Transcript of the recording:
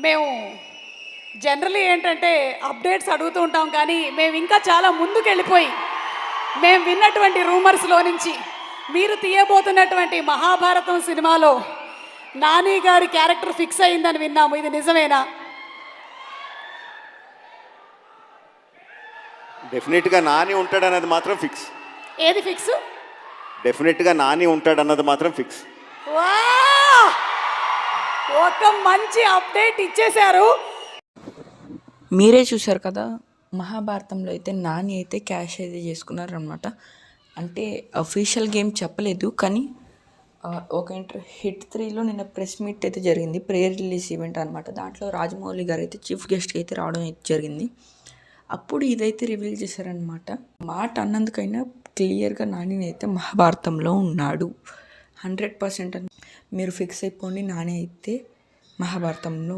మేము జనరలీ ఏంటంటే అప్డేట్స్ అడుగుతూ ఉంటాం, కానీ మేము ఇంకా చాలా ముందుకు వెళ్ళిపోయి మేము విన్నటువంటి రూమర్స్లో నుంచి మీరు తీయబోతున్నటువంటి మహాభారతం సినిమాలో నాని గారి క్యారెక్టర్ ఫిక్స్ అయిందని విన్నాము. ఇది నిజమేనా? డెఫినెట్గా నాని ఉంటాడన్నది మాత్రం ఫిక్స్. ఏది ఫిక్స్? డెఫినెట్గా నాని ఉంటాడన్నది మాత్రం ఫిక్స్. వా, ఒక మంచి అప్డేట్ ఇచ్చేశారు. మీరే చూశారు కదా, మహాభారతంలో అయితే నాని అయితే క్యాష్ అయితే చేసుకున్నారనమాట. అంటే అఫీషియల్ గేమ్ చెప్పలేదు, కానీ ఒక హిట్ 3లో నిన్న ప్రెస్ మీట్ అయితే జరిగింది, ప్రీ రిలీజ్ ఈవెంట్ అనమాట. దాంట్లో రాజమౌళి గారు అయితే చీఫ్ గెస్ట్గా అయితే రావడం అయితే జరిగింది. అప్పుడు ఇదైతే రివీల్ చేశారనమాట. మాట అన్నందుకైనా క్లియర్గా నాని అయితే మహాభారతంలో ఉన్నాడు 100% అని మీరు ఫిక్స్ అయిపోండి. నాని అయితే మహాభారతంలో